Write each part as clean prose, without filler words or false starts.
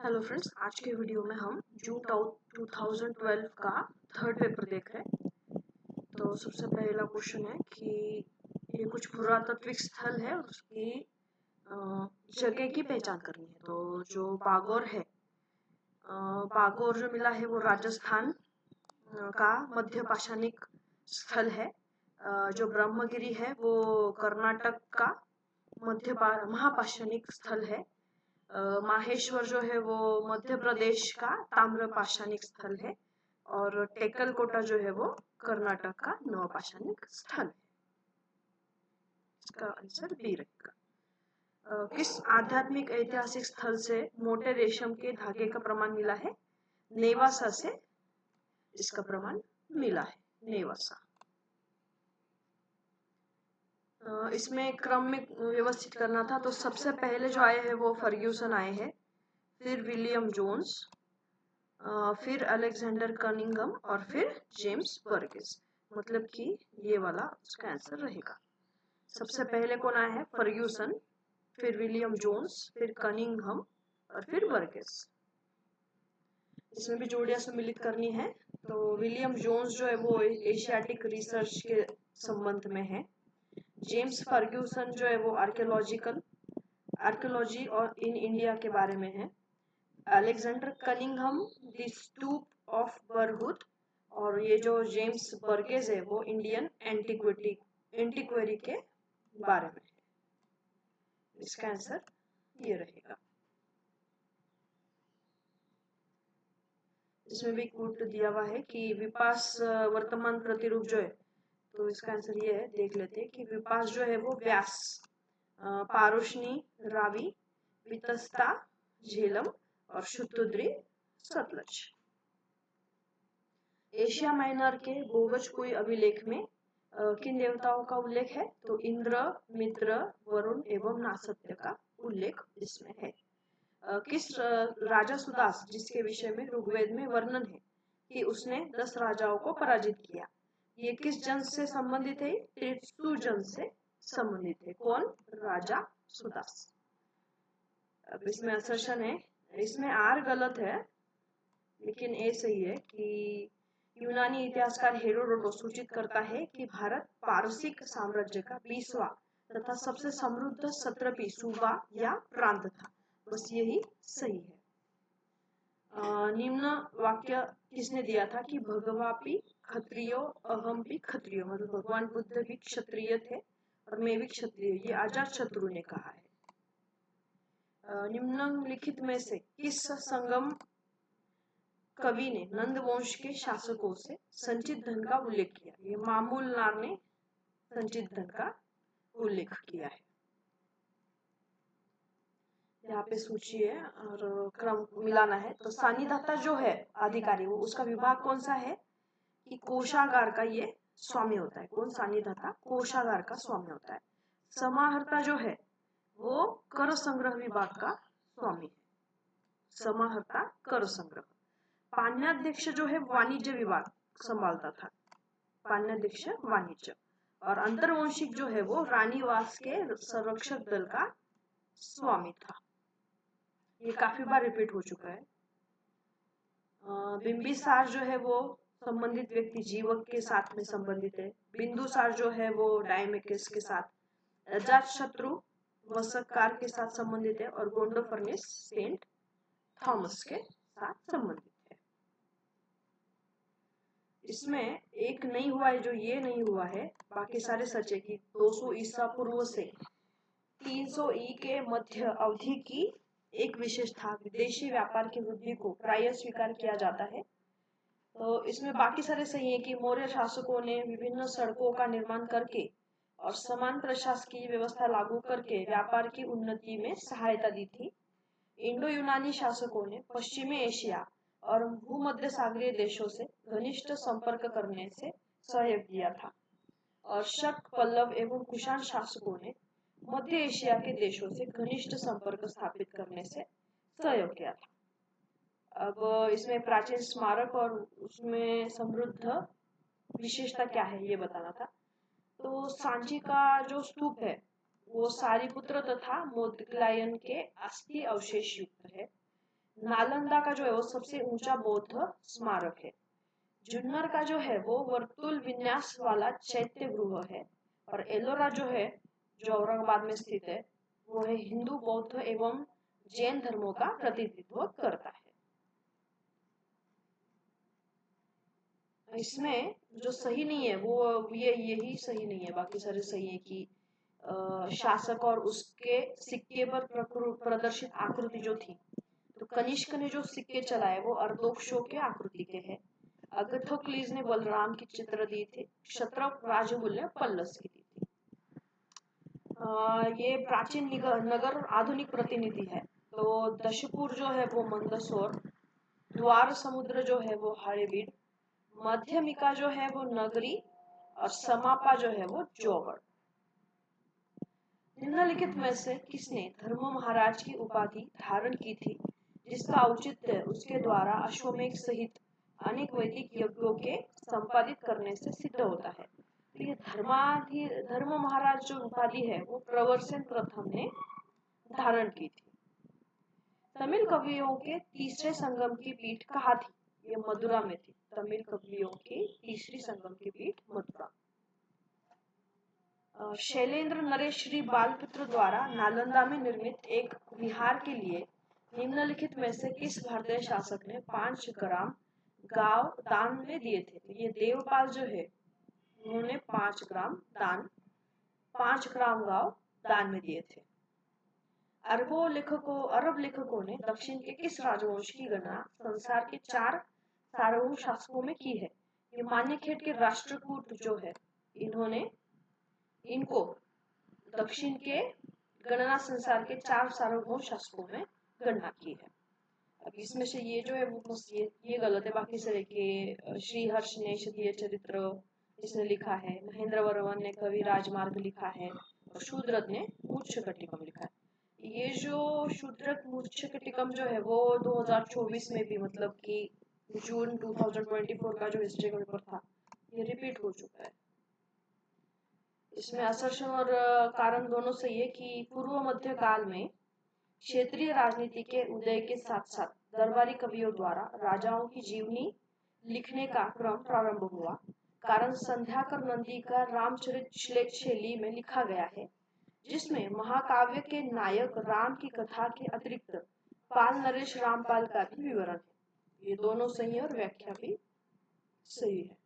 Hello friends, आज के video में हम जून 2012 का थर्ड पेपर देख रहे हैं। तो सबसे पहला क्वेश्चन है कि ये कुछ पुरातात्विक स्थल है और उसकी जगह की पहचान करनी है। तो जो बागौर है, बागौर जो मिला है वो राजस्थान का मध्य पाषाणिक स्थल है। जो ब्रह्मगिरी है वो कर्नाटक का महापाषाणिक स्थल है। माहेश्वर जो है वो मध्य प्रदेश का ताम्र पाषाणिक स्थल है और टेकलकोटा जो है वो कर्नाटक का नवपाषाणिक स्थल है। इसका आंसर बी रहेगा। किस आध्यात्मिक ऐतिहासिक स्थल से मोटे रेशम के धागे का प्रमाण मिला है? नेवासा से इसका प्रमाण मिला है। नेवासा। इसमें क्रम में व्यवस्थित करना था, तो सबसे पहले जो आए हैं वो फर्ग्यूसन आए हैं, फिर विलियम जोन्स, फिर अलेक्जेंडर कनिंघम और फिर जेम्स बर्गेस। मतलब कि ये वाला उसका आंसर रहेगा। सबसे पहले कौन आया है? फर्ग्यूसन, फिर विलियम जोन्स, फिर कनिंघम और फिर बर्गेस। इसमें भी जोड़ियां सम्मिलित करनी है। तो विलियम जोन्स जो है वो एशियाटिक रिसर्च के संबंध में है। जेम्स फर्ग्यूसन जो है वो आर्कियोलॉजी और इन इंडिया के बारे में है। Alexander Cunningham the stupa of Bharhut, और ये जो जेम्स बर्गेस है वो इंडियन एंटिक्वेरी के बारे में है। इसका आंसर ये रहेगा। इसमें भी कोट दिया हुआ है कि विपास वर्तमान प्रतिरूप जो है, तो इसका आंसर ये है। देख लेते हैं कि विपास जो है वो व्यास, पारुष्णी, रावी, वितस्ता, झेलम और शुद्धुद्री, सतलज। एशिया माइनर के बोगजकुई अभिलेख में किन देवताओं का उल्लेख है? तो इंद्र, मित्र, वरुण एवं नासत्य का उल्लेख इसमें है। किस राजा सुदास, जिसके विषय में ऋग्वेद में वर्णन है कि उसने 10 राजाओं को पराजित किया, ये किस जन से संबंधित है? त्रित्सु जन से संबंधित है। कौन? राजा सुदास। अब इसमें असर्शन है, इसमें आर गलत है लेकिन ए सही है कि यूनानी इतिहासकार हेरोडोटस सूचित करता है कि भारत पारसिक साम्राज्य का 20वां तथा सबसे समृद्ध सत्रपी सूबा या प्रांत था। बस यही सही है। निम्न वाक्य किसने दिया था कि भगवापि क्षत्रियो अहम भी क्षत्रियो, मतलब भगवान बुद्ध भी क्षत्रिय थे और मैं भी क्षत्रिय, ये अजात शत्रु ने कहा है। निम्नलिखित में से किस संगम कवि ने नंद वंश के शासकों से संचित धन का उल्लेख किया? ये मामूलनार ने संचित धन का उल्लेख किया है। यहाँ पे सूची है और क्रम मिलाना है। तो सानिधाता जो है अधिकारी, वो उसका विभाग कौन सा है? कि कोषागार का ये स्वामी होता है। कौन? सानिधाता कोषागार का स्वामी होता है। समाहर्ता जो है वो कर संग्रह विभाग का स्वामी है। समाहर्ता कर संग्रह। पाण्याध्यक्ष जो है वाणिज्य विभाग संभालता था। पाण्याध्यक्ष वाणिज्य। और अंतर्वंशिक जो है वो रानीवास के संरक्षक दल का स्वामी था। ये काफी बार रिपीट हो चुका है। बिंबिसार जो है वो संबंधित व्यक्ति जीवक के साथ में संबंधित है। बिंदुसार जो है वो डायमेकस के साथ, अजात शत्रु वसकार के साथ संबंधित है और गोंडोफर्निस सेंट थॉमस के साथ संबंधित है। इसमें एक नहीं हुआ है, जो ये नहीं हुआ है, बाकी सारे सच है कि 200 ईसा पूर्व से 300 ई के मध्य अवधि की एक विशेषता विदेशी व्यापार की वृद्धि को प्रायः स्वीकार किया जाता है। तो इसमें बाकी सारे सही है कि मौर्य शासकों ने विभिन्न सड़कों का निर्माण करके और समान प्रशासकीय व्यवस्था लागू करके व्यापार की उन्नति में सहायता दी थी। इंडो यूनानी शासकों ने पश्चिमी एशिया और भूमध्य सागरीय देशों से घनिष्ठ संपर्क करने से सहयोग दिया था। और शक, पल्लव एवं कुषाण शासकों ने मध्य एशिया के देशों से घनिष्ठ संपर्क स्थापित करने से सहयोग किया था। अब इसमें प्राचीन स्मारक और उसमें समृद्ध विशेषता क्या है ये बताना था। तो सांची का जो स्तूप है वो सारीपुत्र तथा मोदग्लायन के अस्थि अवशेष युक्त है। नालंदा का जो है वो सबसे ऊंचा बौद्ध स्मारक है। जुन्नर का जो है वो वर्तुल विन्यास वाला चैत्य गृह है। और एलोरा जो है, जो औरंगाबाद में स्थित है, वो है हिंदू, बौद्ध एवं जैन धर्मों का प्रतिनिधित्व करता है। इसमें जो सही नहीं है वो ये यही सही नहीं है, बाकी सारे सही है कि शासक और उसके सिक्के पर प्रदर्शित आकृति जो थी, तो कनिष्क ने जो सिक्के चलाए वो अर्धोक्षों के आकृति के हैं। अगथोक्लिस ने बलराम की चित्र दी थी, क्षत्रप राजगुल ने पल्लस की दी थी। ये प्राचीन नगर आधुनिक प्रतिनिधि है। तो दशपुर जो है वो मंदसौर, द्वार समुद्र जो है वो हड़ेबीड, मध्यमिका जो है वो नगरी, और समापा जो है वो जौगढ़। निम्नलिखित में से किसने धर्म महाराज की उपाधि धारण की थी, जिसका औचित्य उसके द्वारा अश्वमेध सहित अनेक वैदिक यज्ञों के संपादित करने से सिद्ध होता है। तो ये धर्म महाराज जो उपाधि है वो प्रवरसेन प्रथम ने धारण की थी। तमिल कवियों के तीसरे संगम की पीठ कहाँ थी? ये मदुरा में थी। तमिल कवियों की तीसरी संगम की पीठ मदुरा। शैलेंद्र नरेश श्री बालपुत्र द्वारा नालंदा में निर्मित एक विहार के लिए निम्नलिखित में से किस भारतीय शासक ने 5 ग्राम गांव दान में दिए थे? तो ये देवपाल जो है उन्होंने 5 ग्राम गांव दान में दिए थे। अरब लेखकों ने दक्षिण के किस राजवंश की गणना संसार के 4 सार्वभौम शासकों में की है? ये मान्यखेट के राष्ट्रकूट जो है इनको दक्षिण के गणना संसार के 4 सार्वभौम शासकों में गणना की है। अब इसमें से ये जो है वो बस ये गलत है, बाकी सारे के श्रीहर्ष ने क्षत्रिय चरित्र इसने लिखा है, महेंद्र वर्मन ने कवि राजमार्ग लिखा है, और शूद्रक ने मूर्छकटिकम लिखा है। ये जो शूद्रक मूर्छकटिकम जो है वो 2024 में भी, मतलब कि जून 2024 का जो हिस्ट्री का पेपर था, ये रिपीट हो चुका है। इसमें असर्शन और कारण दोनों सही है कि पूर्व मध्य काल में क्षेत्रीय राजनीति के उदय के साथ साथ दरबारी कवियों द्वारा राजाओं की जीवनी लिखने का क्रम प्रारंभ हुआ। कारण संध्याकर नंदी का रामचरित श्लेष शैली में लिखा गया है, जिसमें महाकाव्य के नायक राम की कथा के अतिरिक्त पाल नरेश रामपाल का भी विवरण है। ये दोनों सही और व्याख्या भी सही है।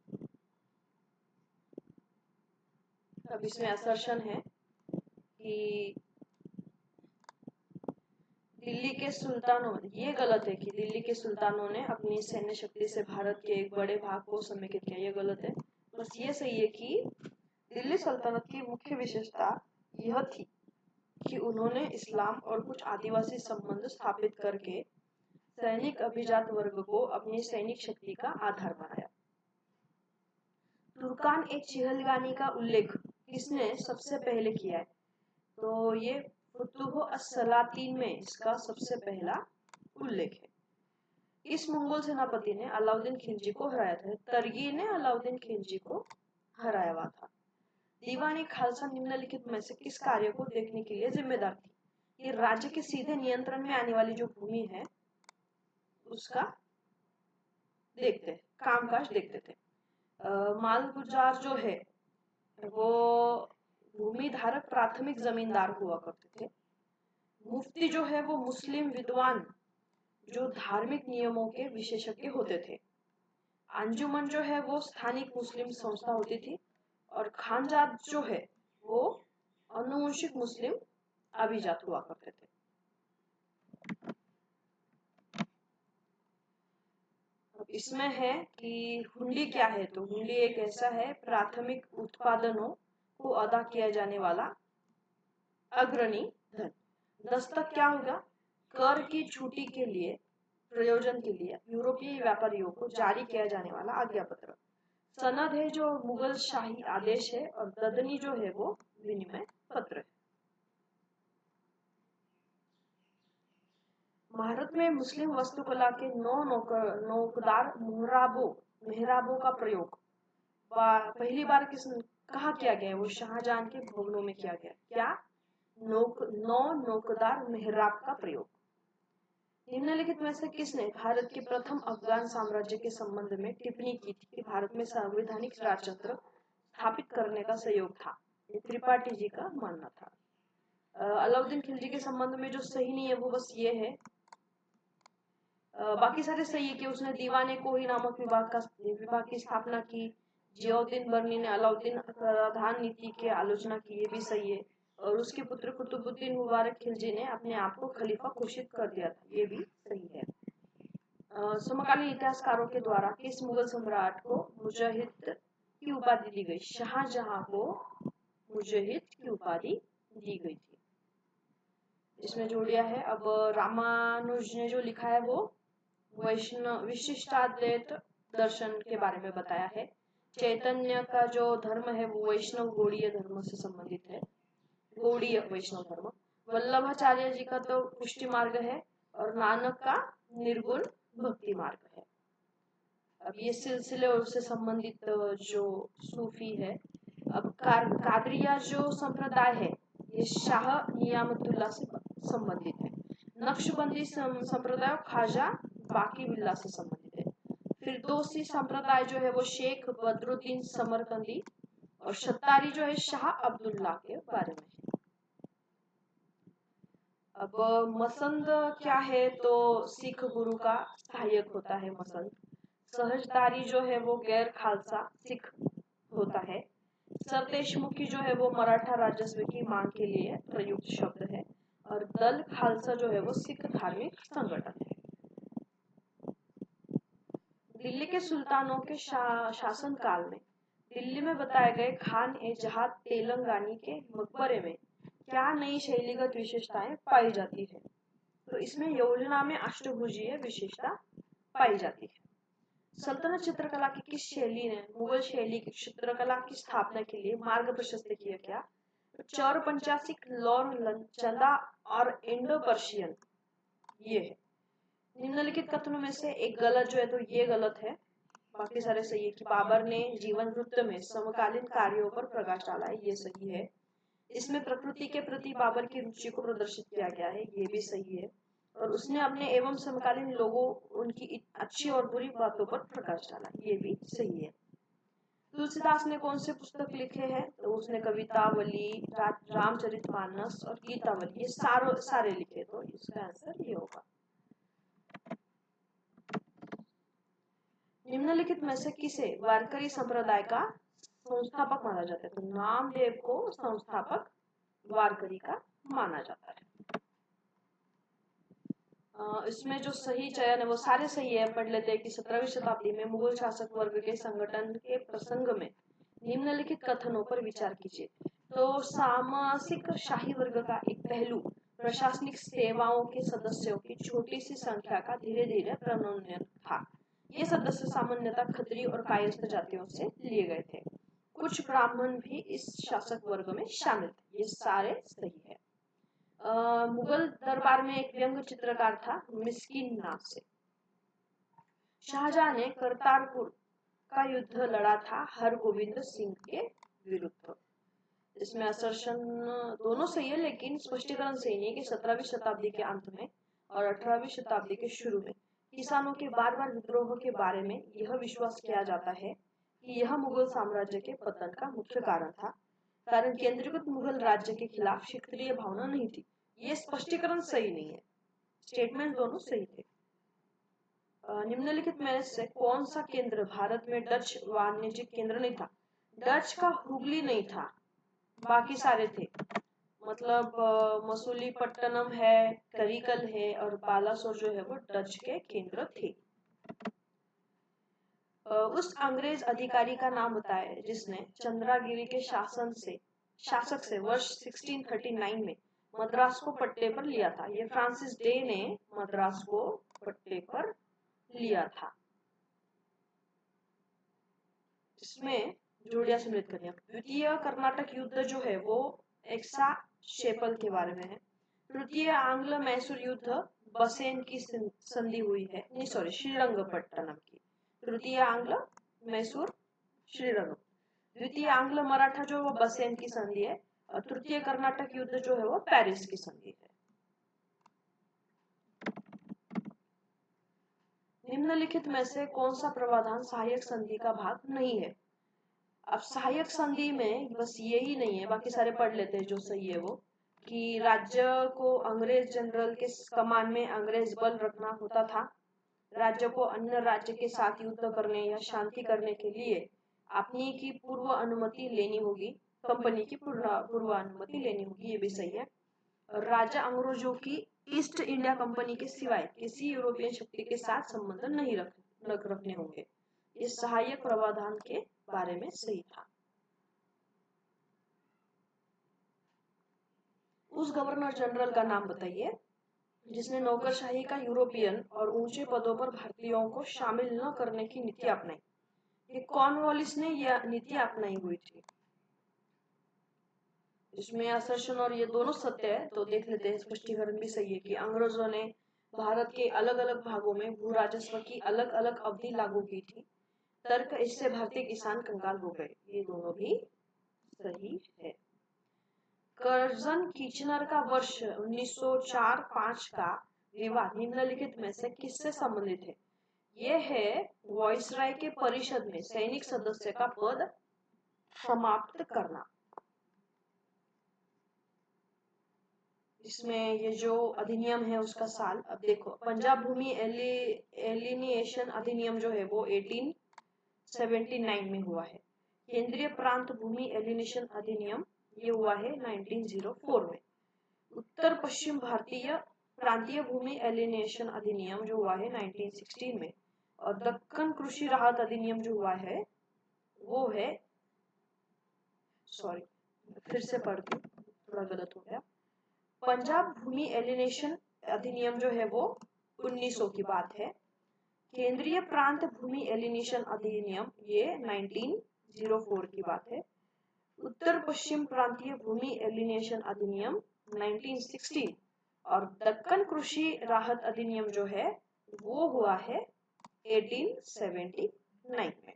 अब इसमें असर्शन है कि दिल्ली के सुल्तानों, ये गलत है कि दिल्ली के सुल्तानों ने अपनी सैन्य शक्ति से भारत के एक बड़े भाग को समेकित किया, ये गलत है। बस ये सही है कि दिल्ली सल्तनत की मुख्य विशेषता यह थी कि उन्होंने इस्लाम और कुछ आदिवासी संबंध स्थापित करके सैनिक अभिजात वर्ग को अपनी सैनिक शक्ति का आधार बनाया। तुर्कान ए चिहलगानी का उल्लेख किसने सबसे पहले किया है? तो ये फुतुह अस-सलातीन में इसका सबसे पहला उल्लेख है। इस मंगोल सेनापति ने अलाउद्दीन खिलजी को हराया था? तरगी ने अलाउद्दीन खिलजी को हराया हुआ था। दीवान खालसा निम्नलिखित में से किस कार्य को देखने के लिए जिम्मेदार थी? ये राज्य के सीधे नियंत्रण में आने वाली जो भूमि है उसका देखते कामकाज देखते थे। मालगुजार जो है वो भूमि धारक प्राथमिक जमींदार हुआ करते थे। मुफ्ती जो है वो मुस्लिम विद्वान जो धार्मिक नियमों के विशेषज्ञ होते थे। अंजुमन जो है वो स्थानिक मुस्लिम संस्था होती थी, और खानजाद जो है वो अनुवंशिक मुस्लिम अभिजात हुआ करते थे। इसमें है कि हुंडी क्या है? तो हुंडी एक ऐसा है प्राथमिक उत्पादनों को अदा किया जाने वाला अग्रणी धन। दस्तक क्या होगा? कर की छुट्टी के लिए प्रयोजन के लिए यूरोपीय व्यापारियों को जारी किया जाने वाला आज्ञा पत्र। सनद है जो मुगल शाही आदेश है, और ददनी जो है वो विनिमय पत्र है। भारत में मुस्लिम वास्तुकला के 9 नोकदार मेहराबों का प्रयोग पहली बार कहाँ किया गया है? वो शाहजहां के भवनों में किया गया। क्या? 9 नोकदार मेहराब का प्रयोग। निम्नलिखित में से किसने भारत के प्रथम अफगान साम्राज्य के संबंध में टिप्पणी की थी कि भारत में संवैधानिक राजतंत्र स्थापित करने का सहयोग था? ये त्रिपाठी जी का मानना था। अलाउद्दीन खिलजी के संबंध में जो सही नहीं है वो बस ये है, बाकी सारे सही है कि उसने दीवाने कोही नामक विभाग की स्थापना की। जियाउद्दीन बर्नी ने अलाउद्दीन कराधान नीति की आलोचना की, ये भी सही है। और उसके पुत्र कुतुबुद्दीन मुबारक खिलजी ने अपने आप को खलीफा घोषित कर दिया था, ये भी सही है। समकालीन इतिहासकारों के द्वारा किस मुगल सम्राट को मुजाहिद की उपाधि दी गई? शाहजहां को मुजाहिद की उपाधि दी गई थी। इसमें जोड़िया है। अब रामानुज ने जो लिखा है वो वैष्णव विशिष्टाद्वैत दर्शन के बारे में बताया है। चैतन्य का जो धर्म है वो वैष्णव गौड़ीय धर्म से संबंधित है, गौड़ीय वैष्णव धर्म। वल्लभाचार्य जी का तो पुष्टि मार्ग है और नानक का निर्गुण भक्ति मार्ग है। अब ये सिलसिले और उससे संबंधित जो सूफी है। अब कादरिया जो संप्रदाय है ये शाह नियामतुल्लाह से संबंधित है। नक्शबंदी संप्रदाय ख्वाजा बाकी बिल्ला से संबंधित है। फिरदौसी संप्रदाय जो है वो शेख बदरुद्दीन समरकंदी और शतारी जो है शाह अब्दुल्ला के बारे में है। अब मसंद क्या है? तो सिख गुरु का सहायक होता है मसंद। सहजदारी जो है वो गैर खालसा सिख होता है। सरदेशमुखी जो है वो मराठा राजस्व की मांग के लिए प्रयुक्त शब्द है। और दल खालसा जो है वो सिख धार्मिक संगठन है। दिल्ली के सुल्तानों के शासन काल में दिल्ली में बताए गए खान ए जहाद तेलंगानी के मकबरे में क्या नई शैलीगत विशेषताएं पाई जाती है? तो इसमें योजना में अष्टभुजीय विशेषता पाई जाती है। सल्तनत चित्रकला की किस शैली ने मुगल शैली की चित्रकला की स्थापना के लिए मार्ग प्रशस्त किया? क्या चौर पंचासिक, लौर चंदा और इंडो पर्शियन ये है। निम्नलिखित कथनों में से एक गलत जो है तो ये गलत है, बाकी सारे सही है। कि बाबर ने जीवन वृत्त में समकालीन कार्यों पर प्रकाश डाला है, ये सही है। इसमें प्रकृति के प्रति बाबर की रुचि को प्रदर्शित किया गया है, ये भी सही है। और उसने अपने एवं समकालीन लोगों उनकी अच्छी और बुरी बातों पर प्रकाश डाला, ये भी सही है। तुलसीदास ने कौन से पुस्तक लिखे हैं? तो उसने कवितावली, रामचरितमानस और गीतावली ये सारे लिखे, तो इसका आंसर ये होगा। निम्नलिखित में से किसे वारकरी संप्रदाय का संस्थापक माना जाता है? तो नामदेव को संस्थापक वारकरी का माना जाता है। इसमें जो सही चयन है वो सारे सही है। पढ़ लेते हैं कि 17वीं शताब्दी में मुगल शासक वर्ग के संगठन के प्रसंग में निम्नलिखित कथनों पर विचार कीजिए। तो सामासिक शाही वर्ग का एक पहलू प्रशासनिक सेवाओं के सदस्यों की छोटी सी संख्या का धीरे धीरे प्रणोन्नयन था। ये सदस्य सामान्यतः खत्री और कायस्थ जातियों से लिए गए थे। कुछ ब्राह्मण भी इस शासक वर्ग में शामिल थे, ये सारे सही है। मुगल दरबार में एक व्यंग चित्रकार था मिस्किन नाम से। शाहजहां ने करतारपुर का युद्ध लड़ा था हरगोविंद सिंह के विरुद्ध। इसमें असर्शन दोनों सही है लेकिन स्पष्टीकरण सही नहीं कि 17वीं शताब्दी के अंत में और 18वीं शताब्दी के शुरू में किसानों के बार बार विद्रोह के बारे में यह विश्वास किया जाता है कि यह मुगल साम्राज्य के पतन का मुख्य कारण था। कारण केंद्रीकृत मुगल राज्य के खिलाफ क्षेत्रीय भावना नहीं थी। ये स्पष्टीकरण सही नहीं है, स्टेटमेंट दोनों सही थे। निम्नलिखित में से कौन सा केंद्र भारत में डच वाणिज्यिक केंद्र नहीं था? डच का हुगली नहीं था, बाकी सारे थे। मतलब मसूलीपट्टनम है, करिकल है और बालासोर जो है वो डच के केंद्र थे। उस अंग्रेज अधिकारी का नाम बताए जिसने चंद्रागिरी के शासक से वर्ष 1639 में मद्रास को पट्टे पर लिया था। ये फ्रांसिस डे ने मद्रास को पट्टे पर लिया था। इसमें जोड़िया सम्मिलित करिए। द्वितीय कर्नाटक युद्ध जो है वो एक्सा शेपल के बारे में है। तृतीय आंग्ल मैसूर युद्ध बसेन की संधि हुई है, नहीं सॉरी श्रीरंगपट्टनम की। तृतीय आंग्ल मैसूर श्रीरंग। द्वितीय आंग्ल मराठा जो वो बसेन की संधि है और तृतीय कर्नाटक युद्ध जो है वो पेरिस की संधि है। निम्नलिखित में से कौन सा प्रावधान सहायक संधि का भाग नहीं है? अब सहायक संधि में बस यही नहीं है, बाकी सारे पढ़ लेते हैं जो सही है वो, कि राज्य को अंग्रेज जनरल के कमान में अंग्रेज बल रखना होता था। राज्य को अन्य राज्य के साथ युद्ध करने या शांति करने के लिए अपनी की पूर्व अनुमति लेनी होगी, कंपनी की पूर्व अनुमति लेनी होगी, ये भी सही है। राजा अंग्रेजों की ईस्ट इंडिया कंपनी के सिवाय किसी यूरोपियन शक्ति के साथ संबंध नहीं रखने होंगे, ये सहायक प्रावधान के बारे में सही था। उस गवर्नर जनरल का नाम बताइए जिसने नौकरशाही का यूरोपियन और ऊंचे पदों पर भारतीयों को शामिल न करने की नीति अपनाई। ये कॉर्नवालिस ने यह नीति अपनाई हुई थी। इसमें असर्शन और ये दोनों सत्य है, तो देख लेते हैं। स्पष्टीकरण भी सही है कि अंग्रेजों ने भारत के अलग अलग भागों में भू राजस्व की अलग अलग अवधि लागू की थी। तर्क, इससे भारतीय किसान कंगाल हो गए, ये दोनों भी सही है। कर्जन किचनर का वर्ष 1904-5 का विवाद निम्नलिखित में से किससे संबंधित है? यह है वायसराय के परिषद में सैनिक सदस्य का पद समाप्त करना। इसमें ये जो अधिनियम है उसका साल, अब देखो, पंजाब भूमि एलिनिएशन अधिनियम जो है वो 1879 में हुआ है। केंद्रीय प्रांत भूमि एलिनेशन अधिनियम ये हुआ है 1904 में। उत्तर पश्चिम भारतीय प्रांतीय भूमि एलिनेशन अधिनियम जो हुआ है 1916 में। और दक्कन कृषि राहत अधिनियम जो हुआ है वो है, सॉरी फिर से पढ़ती हूँ, थोड़ा गलत हो गया। पंजाब भूमि एलिनेशन अधिनियम जो है वो 1900 की बात है। केंद्रीय प्रांत भूमि एलिनेशन अधिनियम ये 1904 की बात है। उत्तर पश्चिम प्रांतीय भूमि एलिनेशन अधिनियम 1916 और दक्कन कृषि राहत अधिनियम जो है वो हुआ है 1879 में।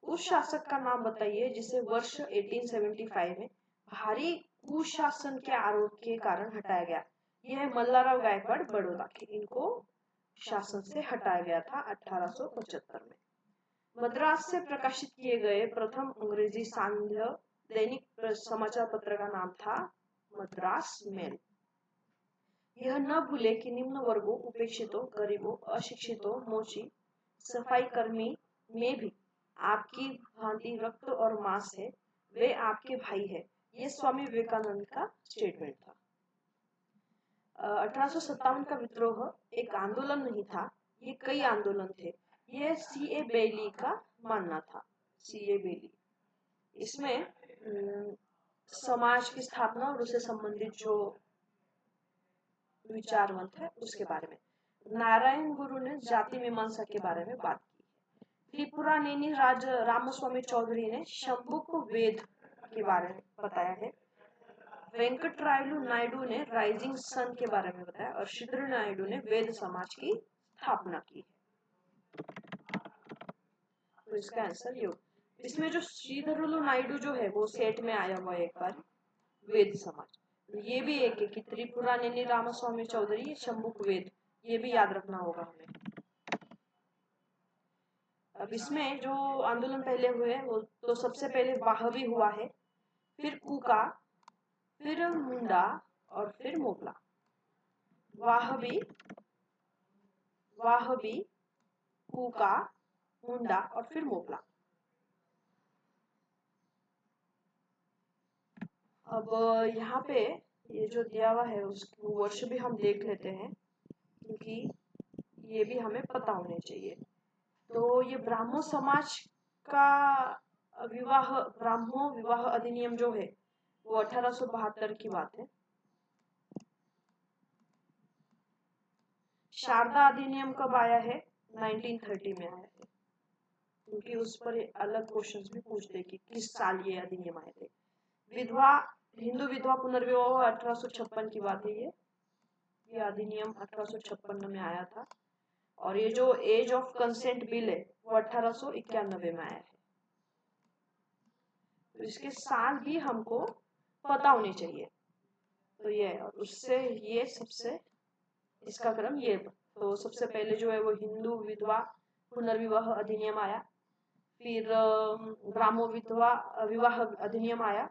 उस शासक का नाम बताइए जिसे वर्ष 1875 में भारी कुशासन के आरोप के कारण हटाया गया। यह है मल्लाराव गायकवाड़ बड़ौदा के, इनको शासन से हटाया गया था 1875 में। मद्रास से प्रकाशित किए गए प्रथम अंग्रेजी सांध्य दैनिक समाचार पत्र का नाम था मद्रास मेल। यह न भूले कि निम्न वर्गों, उपेक्षितों, गरीबों, अशिक्षितों, मोची, सफाई कर्मी में भी आपकी भांति रक्त और मांस है, वे आपके भाई है। ये स्वामी विवेकानंद का स्टेटमेंट था। 1857 का विद्रोह एक आंदोलन नहीं था, ये कई आंदोलन थे, ये C.A. बेली का मानना था। C.A. बेली इसमें समाज की स्थापना और उससे संबंधित जो विचारवंत है उसके बारे में। नारायण गुरु ने जाति मीमांसा के बारे में बात की। त्रिपुरा नेनी राज रामस्वामी चौधरी ने शंभुक वेद के बारे में बताया है। वेंकटरायलु नायडू ने राइजिंग सन के बारे में बताया और श्रीधर नायडू ने वेद समाज की स्थापना की। तो इसका आंसर ये। इसमें जो श्रीधरलु नायडू जो है वो सेट में आया हुआ है एक बार, वेद समाज। ये भी एक है कि त्रिपुरा नेनी रामस्वामी चौधरी शंभुक वेद, ये भी याद रखना होगा हमें। अब इसमें जो आंदोलन पहले हुए वो तो सबसे पहले वाहवी हुआ है, फिर कूका, फिर मुंडा और फिर मोगला। वाहवी, कूका, मुंडा और फिर मोगला। अब यहाँ पे ये जो दिया हुआ है उसको वर्ष भी हम देख लेते हैं क्योंकि ये भी हमें पता होने चाहिए। तो ये ब्राह्मण समाज का ब्राह्मण विवाह अधिनियम जो है वो 1872 की बात है। शारदा अधिनियम कब आया है? 1930 में आया है, क्योंकि उस पर अलग क्वेश्चंस भी पूछते कि किस साल ये अधिनियम आए थे। हिंदू विधवा पुनर्विवाह 1856 की बात है। ये अधिनियम 1856 में आया था। और ये जो एज ऑफ कंसेंट बिल है वो 1891 में आया है। तो इसके साल भी हमको पता होने चाहिए। तो ये और उससे ये सबसे इसका क्रम ये तो सबसे पहले जो है वो हिंदू विधवा पुनर्विवाह अधिनियम आया, फिर ग्रामो विधवा विवाह अधिनियम आया,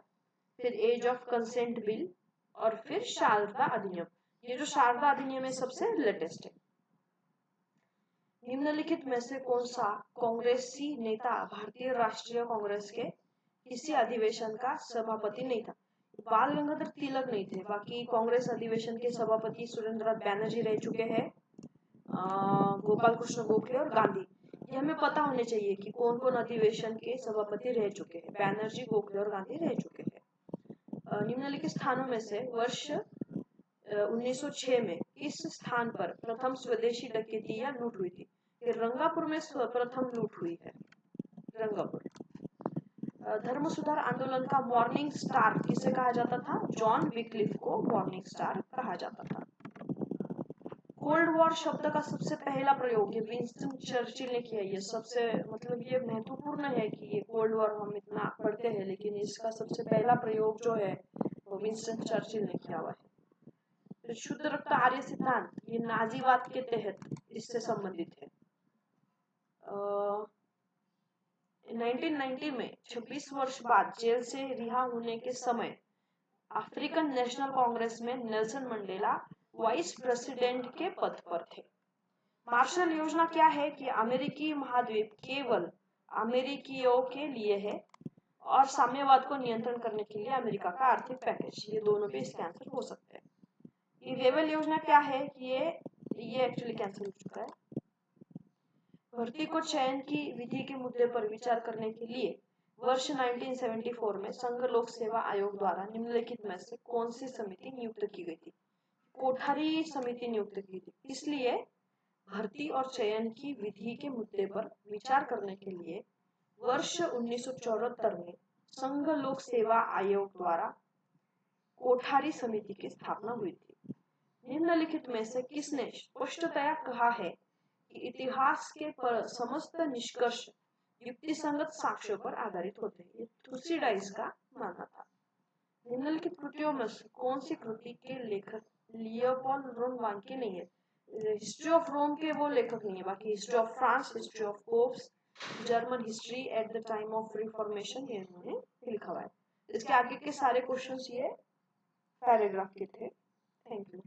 फिर एज ऑफ कंसेंट बिल, और फिर शारदा अधिनियम। ये जो शारदा अधिनियम है सबसे लेटेस्ट है। निम्नलिखित में से कौन सा कांग्रेसी नेता भारतीय राष्ट्रीय कांग्रेस के किसी अधिवेशन का सभापति नहीं था? बाल गंगाधर तिलक नहीं थे, बाकी कांग्रेस अधिवेशन के सभापति सुरेंद्रनाथ बैनर्जी रह चुके हैं, गोपाल कृष्ण गोखले और गांधी। ये हमें पता होने चाहिए कि कौन कौन अधिवेशन के सभापति रह चुके हैं। बैनर्जी, गोखले और गांधी रह चुके हैं। निम्नलिखित स्थानों में से वर्ष 1906 में किस स्थान पर प्रथम स्वदेशी डकैती या लूट हुई थी? रंगापुर में प्रथम लूट हुई है, रंगापुर। धर्म सुधार आंदोलन का मॉर्निंग स्टार किसे कहा जाता था? जॉन विक्लिफ को मॉर्निंग स्टार कहा जाता था। कोल्ड वॉर शब्द का सबसे पहला प्रयोग ये विंस्टन चर्चिल ने किया। ये सबसे मतलब ये महत्वपूर्ण है कि ये कोल्ड वॉर हम इतना पढ़ते हैं, लेकिन इसका सबसे पहला प्रयोग जो है वो विंस्टन चर्चिल ने किया हुआ है। शुद्ध रक्त आर्य सिद्धांत ये नाजीवाद के तहत इससे संबंधित है। 1990 में 26 वर्ष बाद जेल से रिहा होने के समय अफ्रीकन नेशनल कांग्रेस में नेल्सन मंडेला वाइस प्रेसिडेंट के पद पर थे। मार्शल योजना क्या है? कि अमेरिकी महाद्वीप केवल अमेरिकियों के लिए है और साम्यवाद को नियंत्रण करने के लिए अमेरिका का आर्थिक पैकेज। ये दोनों पे इसके आंसर हो सकते हैं। ये वेवल योजना क्या है? कि ये एक्चुअली कैंसिल हो चुका है। भर्ती को चयन की विधि के मुद्दे पर विचार करने के लिए वर्ष 1974 में संघ लोक सेवा आयोग द्वारा निम्नलिखित में से कौन सी समिति नियुक्त की गई थी? कोठारी समिति नियुक्त की थी। इसलिए भर्ती और चयन की विधि के मुद्दे पर विचार करने के लिए वर्ष 1974 में संघ लोक सेवा आयोग द्वारा कोठारी समिति की स्थापना हुई थी। निम्नलिखित में से किसने स्पष्टतया कहा है कि इतिहास के समस्त निष्कर्ष युक्तिसंगत साक्ष्यों पर आधारित होते हैं? ये थुसिडाइस का मानना था। निम्नलिखित कृतियों में से कौन सी कृति के लेखक लियोपोल्ड रोम-वांके नहीं है? हिस्ट्री ऑफ रोम के वो लेखक नहीं है, बाकी history of France, history of pops, German history at the time of reformation ये इन्होंने लिखा हुआ है। इसके आगे के सारे क्वेश्चंस ये पैराग्राफ के थे। Thank you.